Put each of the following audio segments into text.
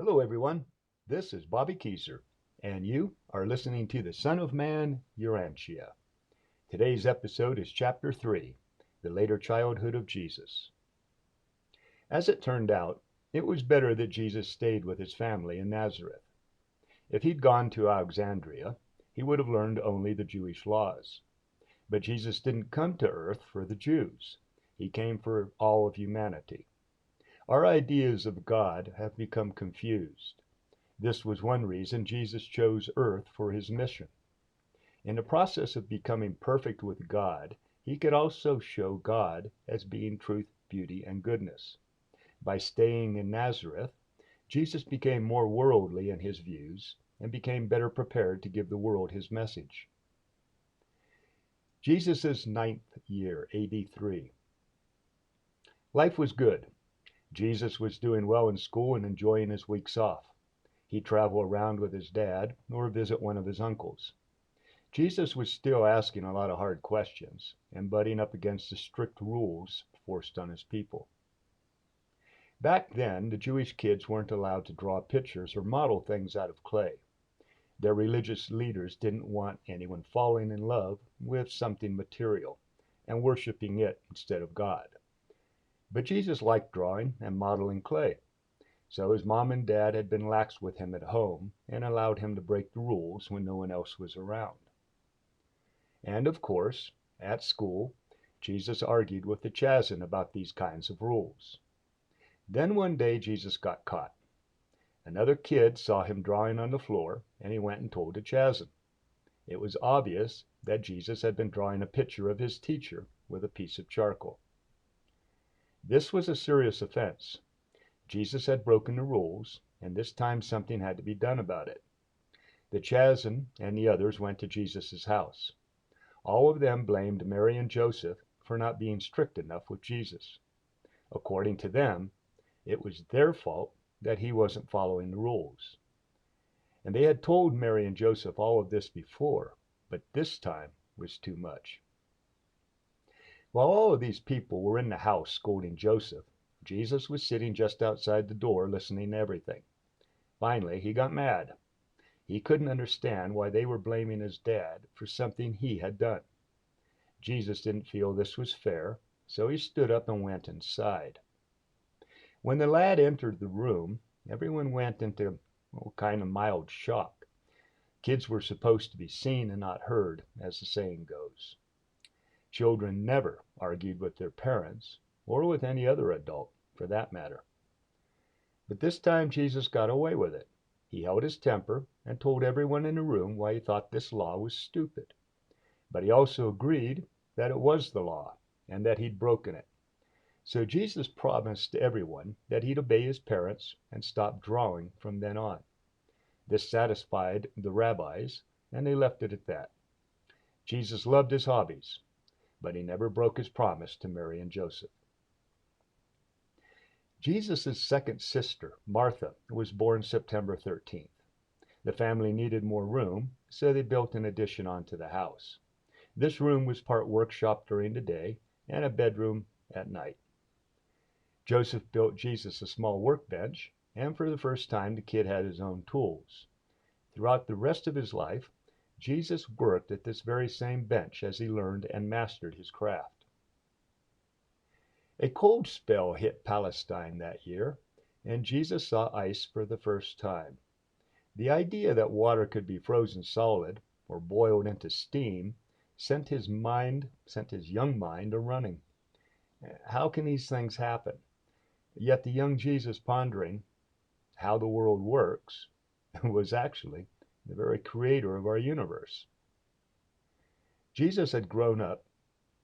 Hello, everyone. This is Bobby Kieser, and you are listening to the Son of Man, Urantia. Today's episode is Chapter 3, The Later Childhood of Jesus. As it turned out, it was better that Jesus stayed with his family in Nazareth. If he'd gone to Alexandria, he would have learned only the Jewish laws. But Jesus didn't come to earth for the Jews. He came for all of humanity. Our ideas of God have become confused. This was one reason Jesus chose earth for his mission. In the process of becoming perfect with God, he could also show God as being truth, beauty, and goodness. By staying in Nazareth, Jesus became more worldly in his views and became better prepared to give the world his message. Jesus' ninth year, AD 3. Life was good. Jesus was doing well in school and enjoying his weeks off. He'd travel around with his dad or visit one of his uncles. Jesus was still asking a lot of hard questions and butting up against the strict rules forced on his people. Back then, the Jewish kids weren't allowed to draw pictures or model things out of clay. Their religious leaders didn't want anyone falling in love with something material and worshiping it instead of God. But Jesus liked drawing and modeling clay, so his mom and dad had been lax with him at home and allowed him to break the rules when no one else was around. And of course, at school, Jesus argued with the Chazan about these kinds of rules. Then one day Jesus got caught. Another kid saw him drawing on the floor, and he went and told the Chazan. It was obvious that Jesus had been drawing a picture of his teacher with a piece of charcoal. This was a serious offense. Jesus had broken the rules, and this time something had to be done about it. The Chazan and the others went to Jesus' house. All of them blamed Mary and Joseph for not being strict enough with Jesus. According to them, it was their fault that he wasn't following the rules. And they had told Mary and Joseph all of this before, but this time was too much. While all of these people were in the house scolding Joseph, Jesus was sitting just outside the door listening to everything. Finally, he got mad. He couldn't understand why they were blaming his dad for something he had done. Jesus didn't feel this was fair, so he stood up and went inside. When the lad entered the room, everyone went into kind of mild shock. Kids were supposed to be seen and not heard, as the saying goes. Children never argued with their parents, or with any other adult, for that matter. But this time Jesus got away with it. He held his temper and told everyone in the room why he thought this law was stupid. But he also agreed that it was the law and that he'd broken it. So Jesus promised to everyone that he'd obey his parents and stop drawing from then on. This satisfied the rabbis, and they left it at that. Jesus loved his hobbies, but he never broke his promise to Mary and Joseph. Jesus' second sister, Martha, was born September 13th. The family needed more room, so they built an addition onto the house. This room was part workshop during the day and a bedroom at night. Joseph built Jesus a small workbench, and for the first time the kid had his own tools. Throughout the rest of his life, Jesus worked at this very same bench as he learned and mastered his craft. A cold spell hit Palestine that year, and Jesus saw ice for the first time. The idea that water could be frozen solid or boiled into steam sent his young mind a-running. How can these things happen? Yet the young Jesus, pondering how the world works, was actually the very creator of our universe. Jesus had grown up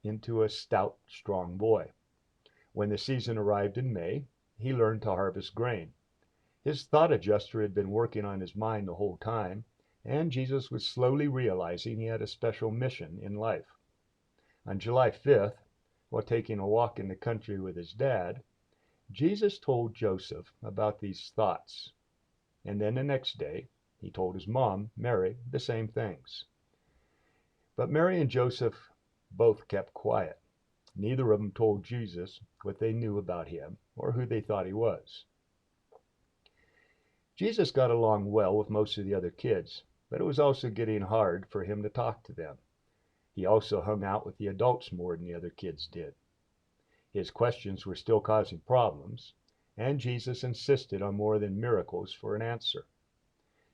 into a stout, strong boy. When the season arrived in May, he learned to harvest grain. His thought adjuster had been working on his mind the whole time, and Jesus was slowly realizing he had a special mission in life. On July 5th, while taking a walk in the country with his dad, Jesus told Joseph about these thoughts, and then the next day he told his mom, Mary, the same things. But Mary and Joseph both kept quiet. Neither of them told Jesus what they knew about him or who they thought he was. Jesus got along well with most of the other kids, but it was also getting hard for him to talk to them. He also hung out with the adults more than the other kids did. His questions were still causing problems, and Jesus insisted on more than miracles for an answer.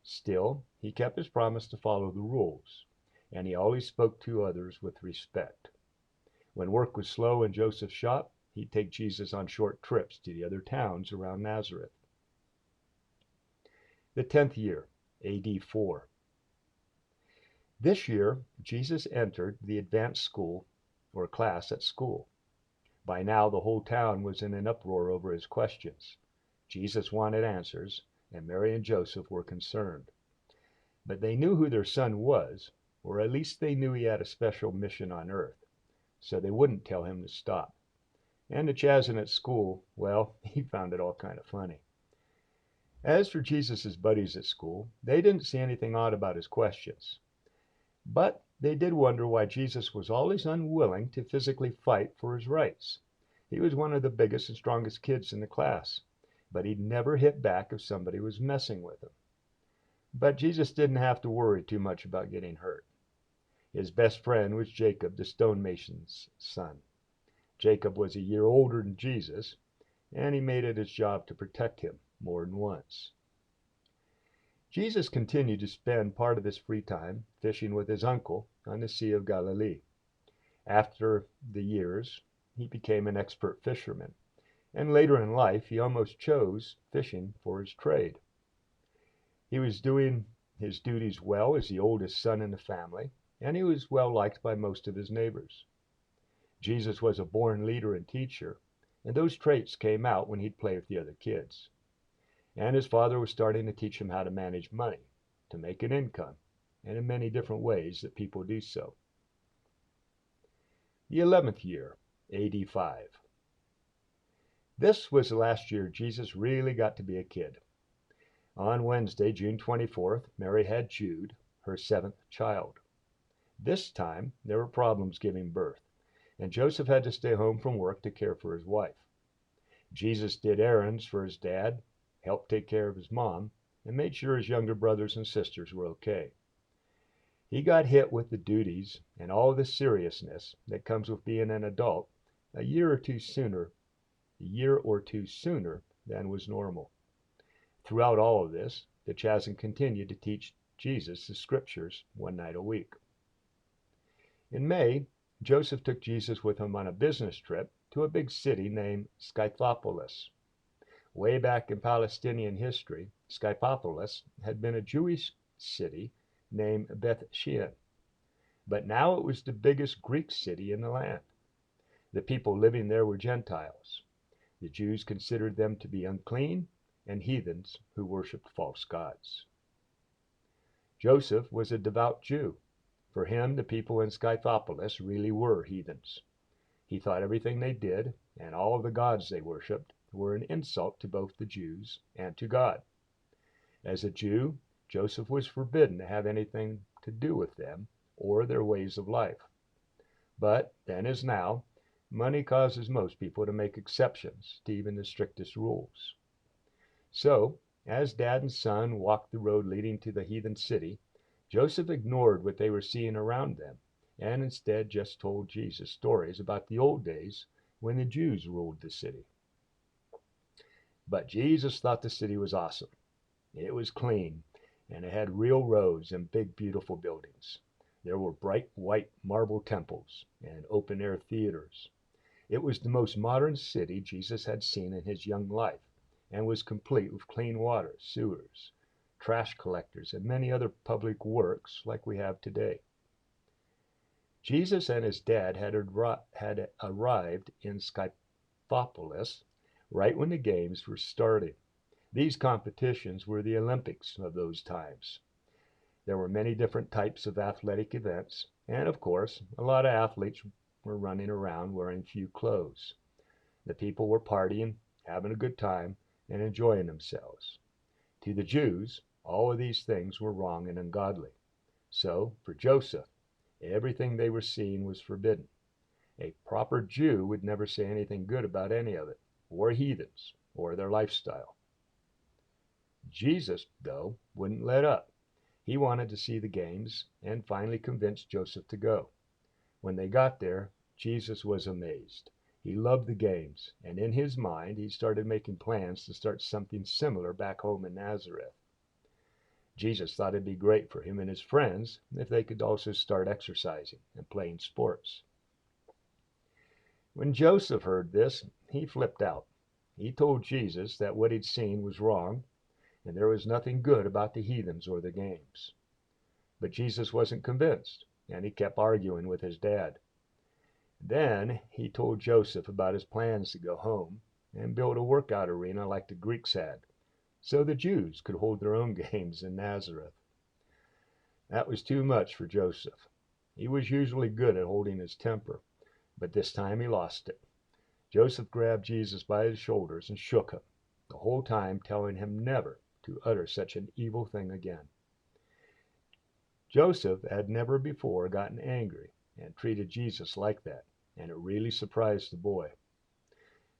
Still, he kept his promise to follow the rules, and he always spoke to others with respect. When work was slow in Joseph's shop, he'd take Jesus on short trips to the other towns around Nazareth. The 10th year, AD 4. This year, Jesus entered the advanced school or class at school. By now, the whole town was in an uproar over his questions. Jesus wanted answers, and Mary and Joseph were concerned. But they knew who their son was, or at least they knew he had a special mission on earth, so they wouldn't tell him to stop. And the Chazen at school, well, he found it all kind of funny. As for Jesus' buddies at school, they didn't see anything odd about his questions. But they did wonder why Jesus was always unwilling to physically fight for his rights. He was one of the biggest and strongest kids in the class, but he'd never hit back if somebody was messing with him. But Jesus didn't have to worry too much about getting hurt. His best friend was Jacob, the stonemason's son. Jacob was a year older than Jesus, and he made it his job to protect him more than once. Jesus continued to spend part of his free time fishing with his uncle on the Sea of Galilee. After the years, he became an expert fisherman, and later in life he almost chose fishing for his trade. He was doing his duties well as the oldest son in the family, and he was well liked by most of his neighbors. Jesus was a born leader and teacher, and those traits came out when he'd play with the other kids. And his father was starting to teach him how to manage money, to make an income, and in many different ways that people do so. The 11th year, AD 5. This was the last year Jesus really got to be a kid. On Wednesday, June 24th, Mary had Jude, her 7th child. This time, there were problems giving birth, and Joseph had to stay home from work to care for his wife. Jesus did errands for his dad, helped take care of his mom, and made sure his younger brothers and sisters were okay. He got hit with the duties and all the seriousness that comes with being an adult a year or two sooner than was normal. Throughout all of this, the Chazen continued to teach Jesus the scriptures one night a week. In May, Joseph took Jesus with him on a business trip to a big city named Scythopolis. Way back in Palestinian history, Scythopolis had been a Jewish city named Beth Shean, but now it was the biggest Greek city in the land. The people living there were Gentiles. The Jews considered them to be unclean and heathens who worshipped false gods. Joseph was a devout Jew. For him, the people in Scythopolis really were heathens. He thought everything they did and all of the gods they worshipped were an insult to both the Jews and to God. As a Jew, Joseph was forbidden to have anything to do with them or their ways of life. But then as now, money causes most people to make exceptions to even the strictest rules. So, as dad and son walked the road leading to the heathen city, Joseph ignored what they were seeing around them and instead just told Jesus stories about the old days when the Jews ruled the city. But Jesus thought the city was awesome. It was clean, and it had real roads and big, beautiful buildings. There were bright white marble temples and open-air theaters. It was the most modern city Jesus had seen in his young life, and was complete with clean water, sewers, trash collectors, and many other public works like we have today. Jesus and his dad had arrived in Scythopolis right when the games were starting. These competitions were the Olympics of those times. There were many different types of athletic events, and of course, a lot of athletes were running around wearing few clothes. The people were partying, having a good time, and enjoying themselves. To the Jews, all of these things were wrong and ungodly. So, for Joseph, everything they were seeing was forbidden. A proper Jew would never say anything good about any of it, or heathens, or their lifestyle. Jesus, though, wouldn't let up. He wanted to see the games and finally convinced Joseph to go. When they got there, Jesus was amazed. He loved the games, and in his mind, he started making plans to start something similar back home in Nazareth. Jesus thought it'd be great for him and his friends if they could also start exercising and playing sports. When Joseph heard this, he flipped out. He told Jesus that what he'd seen was wrong, and there was nothing good about the heathens or the games. But Jesus wasn't convinced, and he kept arguing with his dad. Then he told Joseph about his plans to go home and build a workout arena like the Greeks had, so the Jews could hold their own games in Nazareth. That was too much for Joseph. He was usually good at holding his temper, but this time he lost it. Joseph grabbed Jesus by his shoulders and shook him, the whole time telling him never to utter such an evil thing again. Joseph had never before gotten angry and treated Jesus like that, and it really surprised the boy.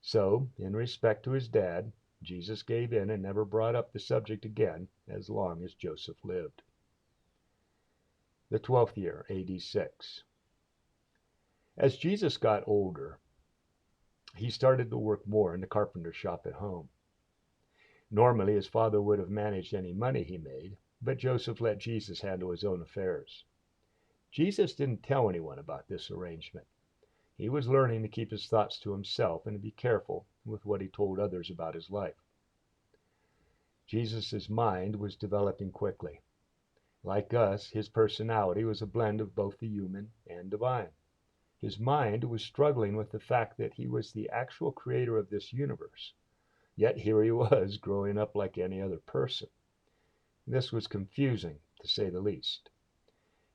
So, in respect to his dad, Jesus gave in and never brought up the subject again as long as Joseph lived. The 12th year, AD 6. As Jesus got older, he started to work more in the carpenter shop at home. Normally, his father would have managed any money he made, but Joseph let Jesus handle his own affairs. Jesus didn't tell anyone about this arrangement. He was learning to keep his thoughts to himself and to be careful with what he told others about his life. Jesus' mind was developing quickly. Like us, his personality was a blend of both the human and divine. His mind was struggling with the fact that he was the actual creator of this universe. Yet here he was, growing up like any other person. This was confusing, to say the least.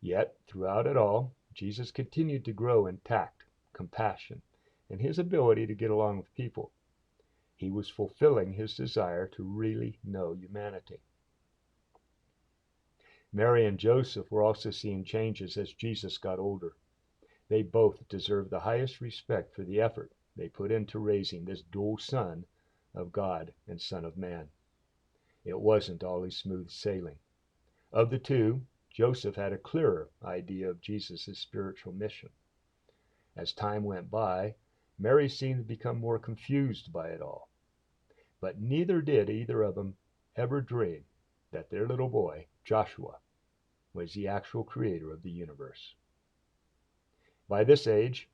Yet, throughout it all, Jesus continued to grow in tact, compassion, and his ability to get along with people. He was fulfilling his desire to really know humanity. Mary and Joseph were also seeing changes as Jesus got older. They both deserve the highest respect for the effort they put into raising this dual Son of God and Son of Man. It wasn't always smooth sailing. Of the two, Joseph had a clearer idea of Jesus' spiritual mission. As time went by, Mary seemed to become more confused by it all. But neither did either of them ever dream that their little boy, Joshua, was the actual creator of the universe. By this age,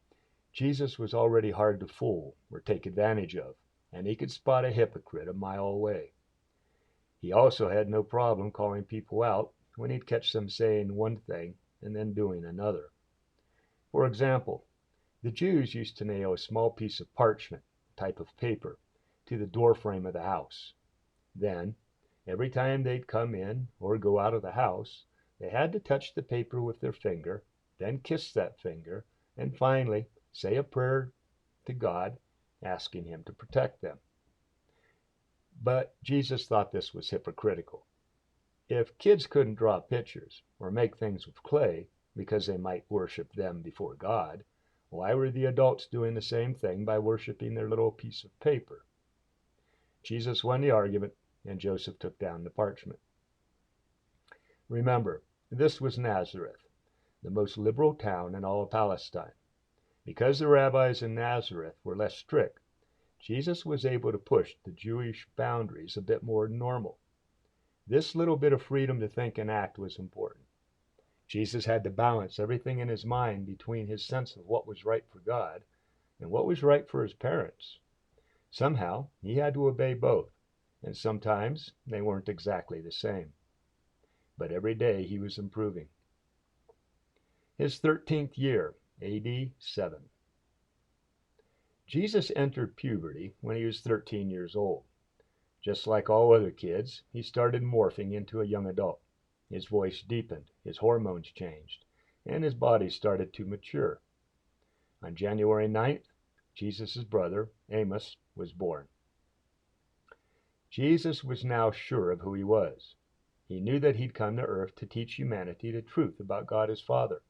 Jesus was already hard to fool or take advantage of, and he could spot a hypocrite a mile away. He also had no problem calling people out when he'd catch them saying one thing and then doing another. For example, the Jews used to nail a small piece of parchment, type of paper, to the doorframe of the house. Then, every time they'd come in or go out of the house, they had to touch the paper with their finger, then kiss that finger, and finally say a prayer to God, asking him to protect them. But Jesus thought this was hypocritical. If kids couldn't draw pictures or make things with clay because they might worship them before God, why were the adults doing the same thing by worshiping their little piece of paper? Jesus won the argument, and Joseph took down the parchment. Remember, this was Nazareth, the most liberal town in all of Palestine. Because the rabbis in Nazareth were less strict, Jesus was able to push the Jewish boundaries a bit more than normal. This little bit of freedom to think and act was important. Jesus had to balance everything in his mind between his sense of what was right for God and what was right for his parents. Somehow, he had to obey both, and sometimes they weren't exactly the same. But every day he was improving. His 13th year, AD 7. Jesus entered puberty when he was 13 years old. Just like all other kids, he started morphing into a young adult. His voice deepened, his hormones changed, and his body started to mature. On January 9th, Jesus' brother, Amos, was born. Jesus was now sure of who he was. He knew that he'd come to earth to teach humanity the truth about God his Father.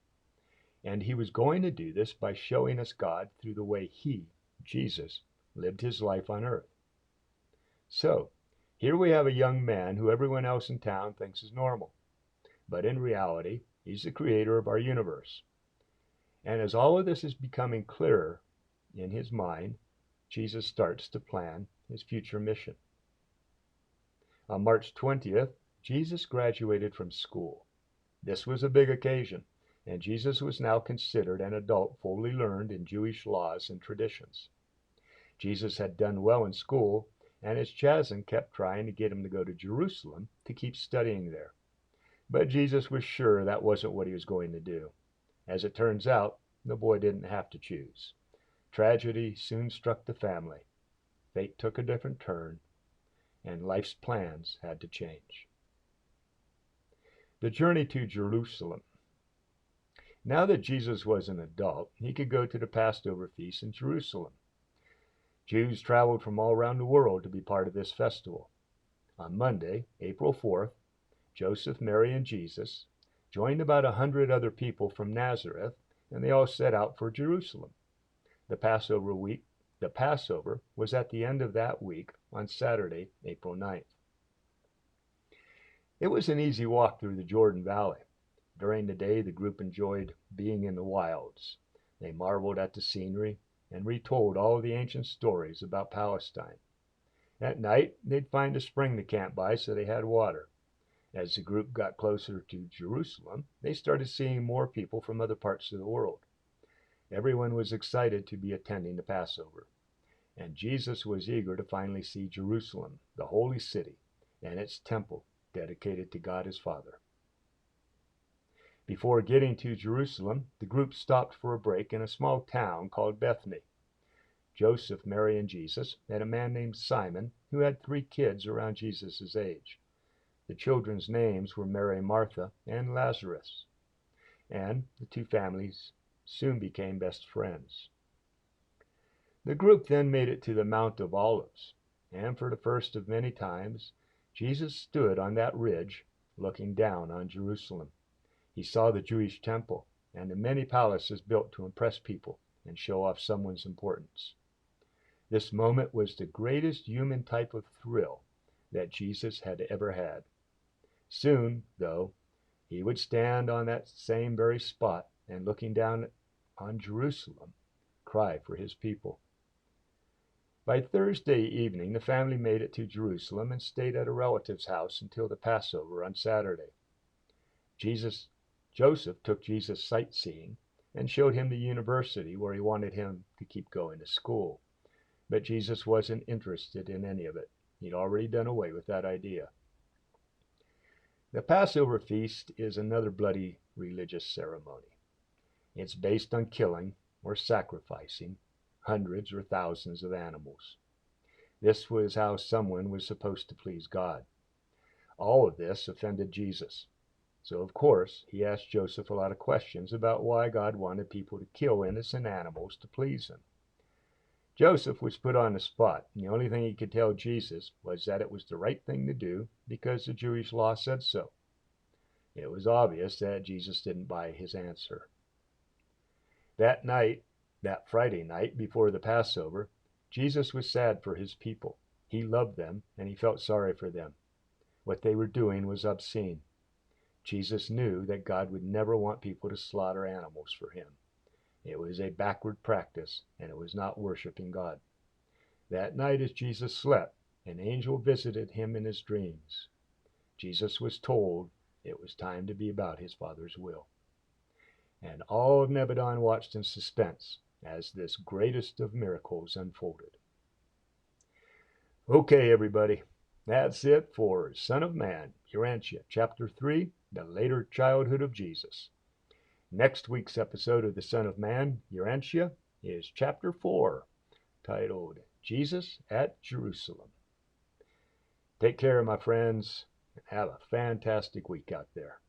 And he was going to do this by showing us God through the way he, Jesus, lived his life on earth. So, Here we have a young man who everyone else in town thinks is normal, but in reality, he's the creator of our universe. And as all of this is becoming clearer in his mind, Jesus starts to plan his future mission. On March 20th, Jesus graduated from school. This was a big occasion, and Jesus was now considered an adult fully learned in Jewish laws and traditions. Jesus had done well in school, and his chaplain kept trying to get him to go to Jerusalem to keep studying there. But Jesus was sure that wasn't what he was going to do. As it turns out, the boy didn't have to choose. Tragedy soon struck the family. Fate took a different turn, and life's plans had to change. The journey to Jerusalem. Now that Jesus was an adult, he could go to the Passover feast in Jerusalem. Jews traveled from all around the world to be part of this festival. On Monday, April 4th, Joseph, Mary, and Jesus joined about 100 other people from Nazareth, and they all set out for Jerusalem. The Passover was at the end of that week on Saturday, April 9th. It was an easy walk through the Jordan Valley. During the day, the group enjoyed being in the wilds. They marveled at the scenery and retold all of the ancient stories about Palestine. At night, they'd find a spring to camp by so they had water. As the group got closer to Jerusalem, they started seeing more people from other parts of the world. Everyone was excited to be attending the Passover, and Jesus was eager to finally see Jerusalem, the holy city, and its temple dedicated to God his Father. Before getting to Jerusalem, the group stopped for a break in a small town called Bethany. Joseph, Mary, and Jesus met a man named Simon who had 3 kids around Jesus' age. The children's names were Mary, Martha, and Lazarus, and the 2 families soon became best friends. The group then made it to the Mount of Olives, and for the first of many times, Jesus stood on that ridge looking down on Jerusalem. He saw the Jewish temple and the many palaces built to impress people and show off someone's importance. This moment was the greatest human type of thrill that Jesus had ever had. Soon, though, he would stand on that same very spot and looking down on Jerusalem, cry for his people. By Thursday evening, the family made it to Jerusalem and stayed at a relative's house until the Passover on Saturday. Joseph took Jesus sightseeing and showed him the university where he wanted him to keep going to school. But Jesus wasn't interested in any of it. He'd already done away with that idea. The Passover feast is another bloody religious ceremony. It's based on killing or sacrificing hundreds or thousands of animals. This was how someone was supposed to please God. All of this offended Jesus. So, of course, he asked Joseph a lot of questions about why God wanted people to kill innocent animals to please him. Joseph was put on the spot, and the only thing he could tell Jesus was that it was the right thing to do because the Jewish law said so. It was obvious that Jesus didn't buy his answer. That Friday night before the Passover, Jesus was sad for his people. He loved them, and he felt sorry for them. What they were doing was obscene. Jesus knew that God would never want people to slaughter animals for him. It was a backward practice, and it was not worshiping God. That night as Jesus slept, an angel visited him in his dreams. Jesus was told it was time to be about his Father's will. And all of Nebadon watched in suspense as this greatest of miracles unfolded. Okay, everybody, that's it for Son of Man, Urantia, Chapter 3, The Later Childhood of Jesus. Next week's episode of The Son of Man, Urantia, is Chapter 4, titled Jesus at Jerusalem. Take care, my friends, and have a fantastic week out there.